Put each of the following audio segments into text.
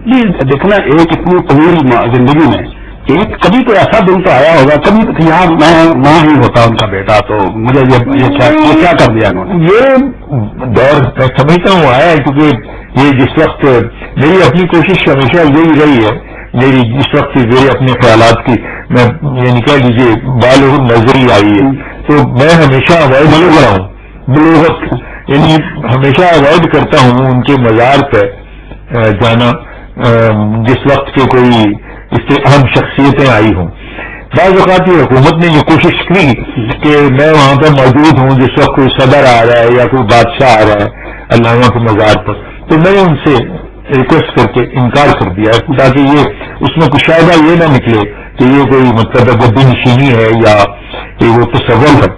جی دیکھنا ایک اتنی طویل زندگی میں ایک کبھی تو ایسا دن تو آیا ہوگا، کبھی تو یہاں میں ماں ہی ہوتا ان کا بیٹا، تو مجھے یہ کیا کر دیا انہوں نے؟ یہ دور میں سمجھتا ہوں آیا ہے، کیونکہ یہ جس وقت میری اپنی کوشش ہمیشہ یہی رہی ہے، میری جس وقت میرے اپنے خیالات کی میں یعنی کہہ لیجیے بالغ نظری آئی ہے، تو میں ہمیشہ اوائڈ کر رہا ہوں بلوغت، یعنی ہمیشہ اوائڈ کرتا ہوں ان کے مزار پہ جانا جس وقت کے کوئی اس سے اہم شخصیتیں آئی ہوں۔ بعض اوقات یہ حکومت نے یہ کوشش کی کہ میں وہاں پہ موجود ہوں جس وقت کوئی صدر آ رہا ہے یا کوئی بادشاہ آ رہا ہے علامہ کے مزار پر، تو میں نے ان سے ریکویسٹ کر کے انکار کر دیا تاکہ یہ اس میں کچھ شائبہ یہ نہ نکلے کہ یہ کوئی مطلب گدی نشینی ہے یا یہ وہ تصور ہے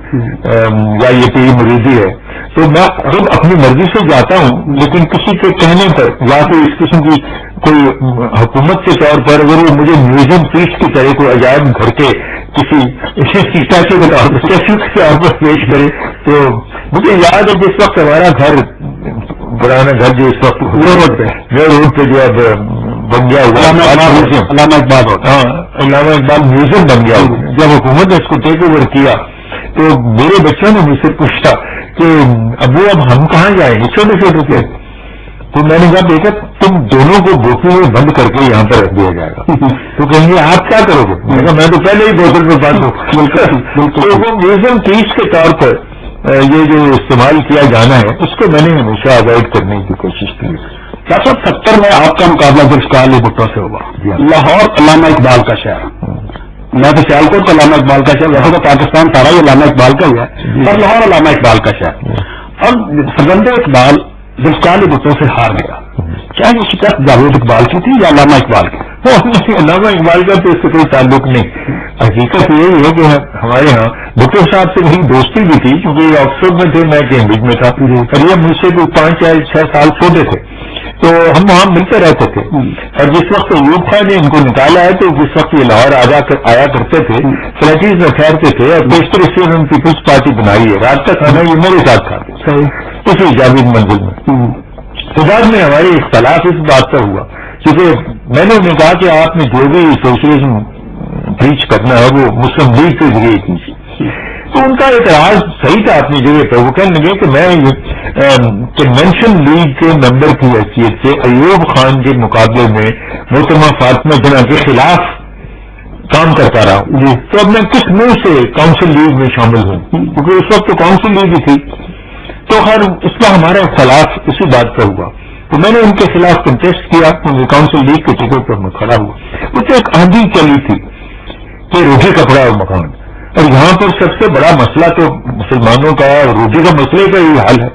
یا یہ کوئی مریضی ہے۔ تو میں خود اپنی مرضی سے جاتا ہوں، لیکن کسی کے کہنے پر یا تو اس قسم کی کوئی حکومت کے طور پر اگر وہ مجھے میوزیم پیس کی طرح کوئی عجائب گھر کے کسی اسٹیچو کے طور پر پیش کرے، تو مجھے یاد ہے جس وقت ہمارا گھر پرانا گھر جو اس وقت روڈ پہ جو اب بن گیا ہوا علامہ اقبال، ہاں علامہ اقبال میوزیم بن گیا ہوا، جب حکومت نے اس کو ٹیک اوور کیا تو میرے بچوں نے مجھ سے پوچھا کہ ابو اب ہم کہاں جائیں گے چھوٹے چھوٹے تھے، تو میں نے کہا بیٹا تم دونوں کو بوتل میں بند کر کے یہاں پر رکھ دیا جائے گا، تو کہیں گے آپ کیا کرو گے؟ میں نے کہا میں تو پہلے ہی بوتل میں بند ہوں۔ تو وہ میوزیم پیس کے طور پر یہ جو استعمال کیا جانا ہے اس کو میں نے ہمیشہ اوائڈ کرنے کی کوشش کی۔ 1970 میں آپ کا مقابلہ ذوالفقار علی بھٹو سے ہوگا، لاہور علامہ اقبال کا شہر، میں تو سیالکوٹ علامہ اقبال کا شہر، ویسے تو پاکستان سارا ہی علامہ اقبال کا ہوا ہے، پر لاہور علامہ اقبال کا شہر، اور سرگند اقبال ذوالفقار علی بھٹو سے ہار گیا، کیا یہ شکست جاوید اقبال کی تھی یا علامہ اقبال کی؟ علامہ اقبال کا تو اس سے کوئی تعلق نہیں، حقیقت یہی ہے کہ ہمارے ہاں بھٹو صاحب سے میری دوستی بھی تھی کیونکہ یہ آکسفورڈ میں تھے، میں کیمبرج میں تھا، اور یہ مجھ سے کوئی 5 یا 6 سال چھوٹے تھے، تو ہم وہاں ملتے رہتے تھے، اور جس وقت ایوب خان نے ان کو نکالا ہے تو جس وقت یہ لاہور آیا کرتے تھے فلیٹیز میں ٹھہرتے تھے، اور بیشتر اس لیے پیپلز پارٹی بنائی ہے، رات کا کھانا یہ میرے ساتھ کھاتے اسی جاوید منزل میں۔ تو بعد میں ہماری اختلاف اس بات پر ہوا کیونکہ میں نے انہیں کہا کہ آپ نے جو بھی سوشلزم پریچ کرنا ہے وہ مسلم لیگ کے ذریعے کیجیے، تو ان کا اعتراض صحیح تھا اپنی جگہ پہ، وہ کہنے لگے کہ میں کنونشن لیگ کے ممبر کی حیثیت سے ایوب خان کے مقابلے میں محترمہ فاطمہ جناح کے خلاف کام کرتا رہا ہوں، تو اب میں کس منہ سے کاؤنسل لیگ میں شامل ہوں، کیونکہ اس وقت تو کاؤنسل لیگ ہی تھی، تو خیر اس کا ہمارا اختلاف اسی بات پر ہوا، تو میں نے ان کے خلاف کنٹیسٹ کیا، کاؤنسل لیگ کے ٹکٹ پر میں کھڑا ہوا، اس ایک آندھی چلی تھی کہ روٹی کپڑا اور مکان، اور یہاں پر سب سے بڑا مسئلہ تو مسلمانوں کا روٹی کا مسئلے کا ہی حل ہے،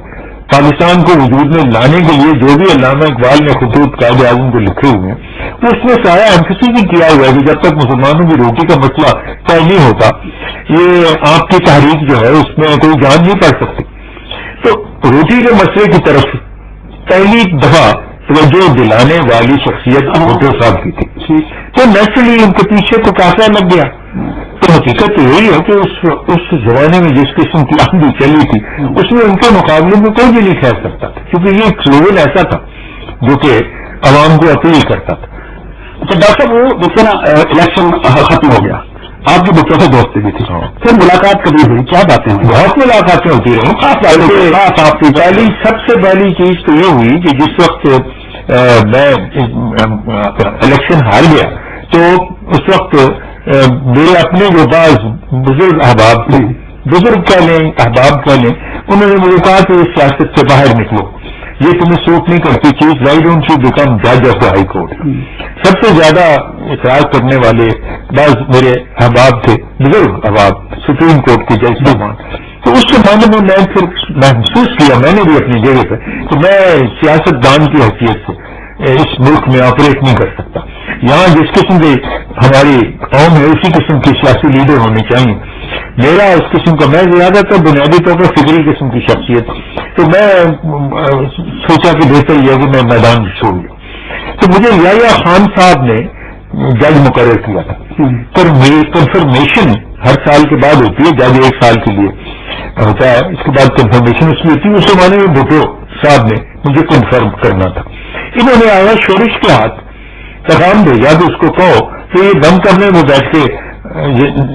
پاکستان کو وجود میں لانے کے لیے جو بھی علامہ اقبال نے خطوط قائد اعظم کو لکھے ہوئے ہیں وہ اس میں سارا ایمفیسس بھی کیا ہوا ہے کہ جب تک مسلمانوں کی روٹی کا مسئلہ طے نہیں ہوتا یہ آپ کی تحریک جو ہے اس میں کوئی جان نہیں پڑ سکتی، تو روٹی کے مسئلے کی طرف پہلی دفعہ توجہ دلانے والی شخصیت بھٹو صاحب کی تھی، تو نیچرلی ان کے پیچھے تو کافی لگ گیا۔ تو حقیقت یہی ہے کہ اس زمانے میں جس قسم کی آندھی چلی تھی اس میں ان کے مقابلے میں کوئی بھی نہیں ٹھہر سکتا تھا، کیونکہ یہ ایک سلوگن ایسا تھا جو کہ عوام کو اپیل کرتا تھا۔ تو ڈاکٹر صاحب وہ دیکھیں نا الیکشن ختم ہو گیا، آپ کی بچوں سے دوستی بھی تھی، پھر ملاقات کبھی ہوئی؟ کیا باتیں ہوئی؟ بہت ملاقاتیں ہوتی رہی، پہلی سب سے پہلی چیز تو یہ ہوئی کہ جس وقت میں الیکشن ہار گیا تو اس وقت میرے اپنے جو بعض بزرگ احباب تھے، بزرگ کہہ لیں احباب کہہ لیں، انہوں نے مجھے کہا کہ اس سیاست سے باہر نکلو، یہ تمہیں سوٹ نہیں کرتی چیز، وائی ڈونٹ یو بیکم جج آف دا ہائی کورٹ۔ سب سے زیادہ اعتراض کرنے والے بعض میرے احباب تھے، بزرگ احباب، سپریم کورٹ کے جج صاحبان، تو اس کے بعد میں پھر محسوس کیا میں نے بھی اپنی جگہ پہ کہ میں سیاست دان کی حیثیت سے اس ملک میں آپریٹ نہیں کر سکتا، یہاں جس قسم کی ہماری قوم ہے اسی قسم کی سیاسی لیڈر ہونے چاہیے، میرا اس قسم کا میں زیادہ تر بنیادی طور پر فکری قسم کی شخصیت، تو میں سوچا کہ بہتر یہ کہ میں میدان چھوڑ لوں، تو مجھے یحییٰ خان صاحب نے جج مقرر کیا تھا، پر میری کنفرمیشن ہر سال کے بعد ہوتی ہے، جج 1 سال کے لیے ہوتا ہے، اس کے بعد کنفرمیشن اس لیے ہوتی ہے، اس زمانے میں بھٹو صاحب نے مجھے کنفرم کرنا تھا، انہوں نے آیا شورش کے ہاتھ پیغام بھیجا کہ اس کو کہو کہ یہ دم کرنے میں بیٹھ کے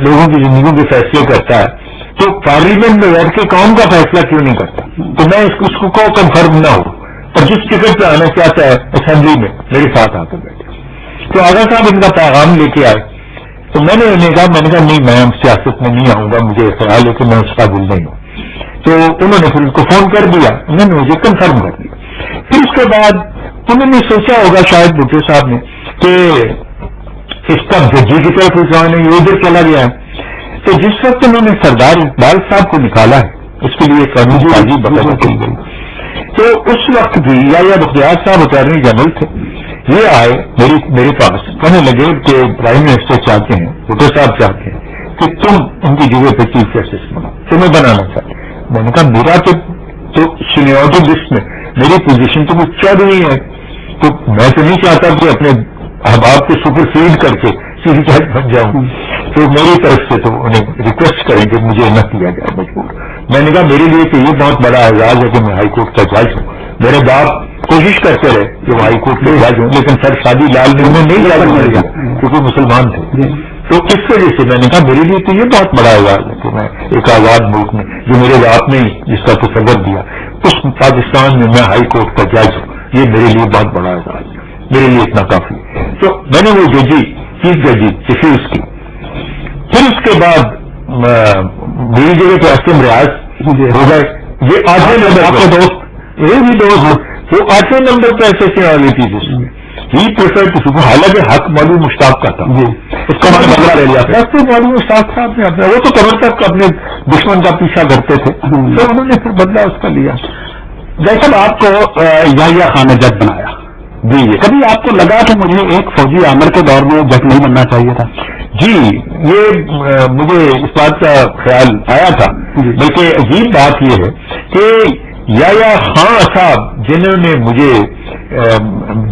لوگوں کی زندگیوں کے فیصلے کرتا ہے تو پارلیمنٹ میں بیٹھ کے قوم کا فیصلہ کیوں نہیں کرتا؟ تو میں اس کو کہو کنفرم نہ ہو اور جس ٹکٹ پہ آنا چاہتا ہے اسمبلی میں میرے ساتھ آ کر بیٹھے. تو آغا صاحب ان کا پیغام لے کے آئے تو میں نے انہیں کہا نہیں میں سیاست میں نہیں آؤں گا, مجھے خیال ہے کہ میں اس قابل نہیں ہوں. تو انہوں نے پھر ان کو فون کر دیا, انہوں نے مجھے کنفرم کر دیا. پھر اس کے بعد انہوں نے سوچا ہوگا شاید بھٹو صاحب نے کہ اس کا ججی کی طرف رجحان ہے, یہ ادھر چلا گیا ہے. تو جس وقت انہوں نے سردار اقبال صاحب کو نکالا ہے اس کے لیے قانونی بازی بتا کی گئی, تو اس وقت بھی یا بختیار صاحب اٹارنی جنرل تھے, یہ آئے میرے پاس کہنے لگے کہ پرائم منسٹر چاہتے ہیں, بھٹو صاحب چاہتے ہیں کہ تم ان کی جگہ پہ چیف جسٹس بناؤ, تمہیں بنانا چاہتے. میں نے کہا میرا تو سینیورٹی لسٹ میں میری پوزیشن تو کچھ چل رہی ہے, تو میں تو نہیں چاہتا کہ اپنے احباب کو سپر سیڈ کر کے چیف جج بن جاؤں. تو میری طرف سے تو انہیں ریکویسٹ کریں کہ مجھے نہ کیا جائے مجبور. میں نے کہا میرے لیے تو یہ بہت بڑا اعزاز ہے کہ میں ہائی کورٹ کا جج ہوں. میرے باپ کوشش کرتے رہے کہ وہ ہائی کورٹ کے جج ہوں, لیکن سر شادی لال نے انہیں نہیں جج مر گیا کیونکہ مسلمان تھے. تو اس وجہ سے میں نے کہا میرے لیے تو یہ بہت بڑا اعزاز ہے کہ میں ایک آزاد ملک میں جو میرے باپ نے جس کا تصور دیا اس پاکستان میں ہائی کورٹ کا جج ہوں, یہ میرے لیے بہت بڑا اعزاز ہے, میرے لیے اتنا کافی. تو میں نے وہ ججی چیف ججی ریفیوز کی. پھر اس کے بعد میری جگہ پہ اسلم ریاض ہو گئے. یہ 8ویں نمبر آپ کا دوست, یہ بھی دوست وہ 8ویں نمبر پہ ایسے والی تھی جس میں ہی پریفر ٹو, حالانکہ حق مولوی مشتاق کا تھا, اس کا بدلا لے لیا تھا. مولوی مشتاق صاحب نے اپنا وہ تو کمر تک اپنے دشمن کا پیچھا کرتے تھے, تو انہوں نے پھر بدلا اس کا لیا. جیسا آپ کو یحییٰ خان نے جج بنایا, جی کبھی آپ کو لگا کہ مجھے ایک فوجی عامر کے دور میں جج نہیں بننا چاہیے تھا؟ جی, یہ مجھے اس بات کا خیال آیا تھا. بلکہ عجیب بات یہ ہے کہ یحییٰ خان صاحب جنہوں نے مجھے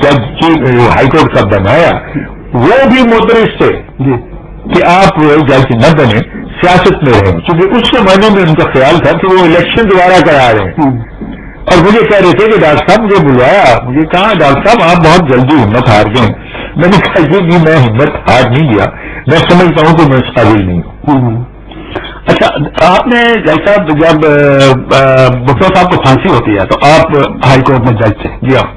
جج ہائی کورٹ کا بنایا وہ بھی مدرس تھے کہ آپ جج نہ بنے, سیاست میں رہیں, کیونکہ اس زمانے میں ان کا خیال تھا کہ وہ الیکشن دوبارہ کرا رہے ہیں. اور مجھے کہہ رہے تھے کہ ڈاکٹر صاحب مجھے بلوایا, مجھے کہا ڈاکٹر صاحب آپ بہت جلدی ہمت ہار گئے. میں نے کہا جی میں ہمت ہار نہیں گیا, میں سمجھتا ہوں کہ میں اس قابل نہیں ہوں. اچھا, آپ نے جیسا جب بھٹو صاحب کو پھانسی ہوتی ہے تو آپ ہائی کورٹ میں جج تھے؟ جی ہاں,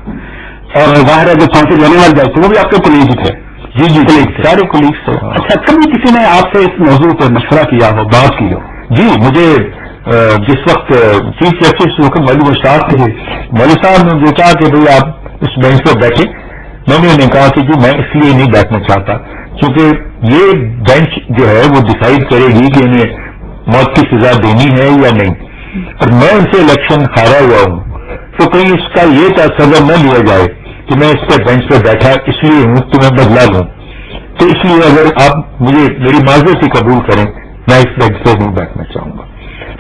اور ظاہر ہے جو پھانسی دینے والے جج تھے وہ بھی آپ کے کلیگ تھے؟ جی کلیگ تھے, سارے کلیگس تھے. اچھا, کبھی کسی نے آپ سے اس موضوع پہ مشورہ کیا ہو, بات کی ہو؟ جی, مجھے جس وقت چیف جسٹس مولوی مشتاق تھے, مولوی صاحب نے جو کہا کہ بھائی آپ اس بینچ پہ بیٹھے, میں نے انہیں کہا کہ جی میں اس لیے نہیں بیٹھنا چاہتا کیونکہ یہ بینچ جو ہے وہ ڈسائڈ کرے گی کہ انہیں موت کی سزا دینی ہے یا نہیں, اور میں ان سے الیکشن ہارا ہوا ہوں, تو کہیں اس کا یہ تصور نہ لیا جائے کہ میں اس پہ بینچ پہ بیٹھا اس لیے ہوں کہ میں بدلا لوں. تو اس لیے اگر آپ مجھے میری معذرت ہی قبول کریں, میں اس بینچ پہ نہیں بیٹھنا چاہوں گا.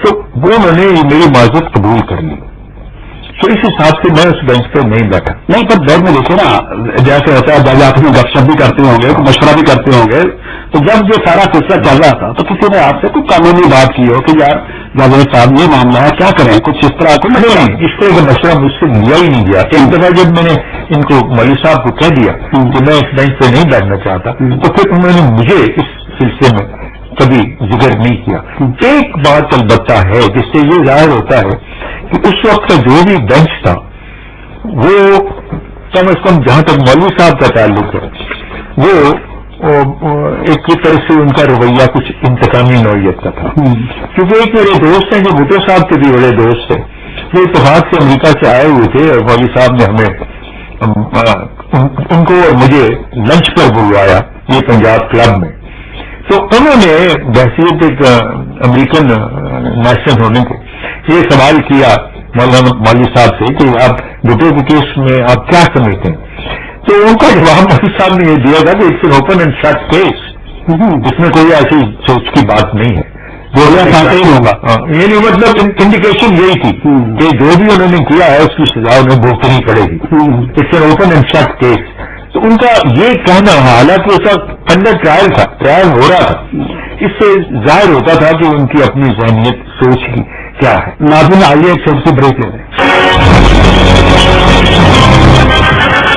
تو وہ انہوں نے میری معذرت قبول کر لی, تو اس حساب سے میں اس بینچ پہ نہیں بیٹھا. نہیں, پر بیٹھ میں دیکھیں نا, جیسے ہوتا ہے جج آپ میں گپ شپ بھی کرتے ہوں گے, مشورہ بھی کرتے ہوں گے, تو جب یہ سارا سلسلہ چل رہا تھا تو کسی نے آپ سے کوئی قانونی بات کی ہو کہ یار جج صاحب یہ معاملہ ہے, کیا کریں, کچھ اس طرح کو نہیں, اس طرح کا مشورہ مجھ سے لیا ہی نہیں گیا. ایک دفعہ جب میں نے ان کو مولوی صاحب کو کہہ دیا کہ میں اس بینچ پہ نہیں بیٹھنا چاہتا, تو پھر انہوں نے مجھے اس سلسلے میں کبھی ذکر نہیں کیا. ایک بات البتہ ہے جس سے یہ ظاہر ہوتا ہے کہ اس وقت کا جو بھی بینچ تھا وہ کم از کم جہاں تک مولوی صاحب کا تعلق ہے وہ ایک طرح سے ان کا رویہ کچھ انتقامی نوعیت کا تھا. کیونکہ ایک میرے دوست ہیں جو بھٹو صاحب کے بھی بڑے دوست ہیں, وہ اتفاق سے امریکہ سے آئے ہوئے تھے, اور مولوی صاحب نے ہمیں ان کو اور مجھے لنچ پر بلوایا یہ پنجاب کلب میں. تو انہوں نے بحثیت ایک امریکن نیشنل ہونے کو یہ سوال کیا مولوی صاحب سے کہ آپ بھٹو کے کیس میں آپ کیا سمجھتے ہیں. تو ان کا جواب مولوی صاحب نے یہ دیا تھا کہ it's an open and shut case, جس میں کوئی ایسی سوچ کی بات نہیں ہے. ہوگا یعنی مطلب انڈیکیشن یہی تھی کہ جو بھی انہوں نے کیا ہے اس کی سزا انہیں بھگتنی پڑے گی. It's an open and shut case. تو ان کا یہ کہنا, حالانکہ اس وقت انڈر ٹرائل تھا, ٹرائل ہو رہا تھا, اس سے ظاہر ہوتا تھا کہ ان کی اپنی ذہنیت سوچ کی کیا ہے. ناظرین آئیے ایک چھوٹی سی بریک لے لیں.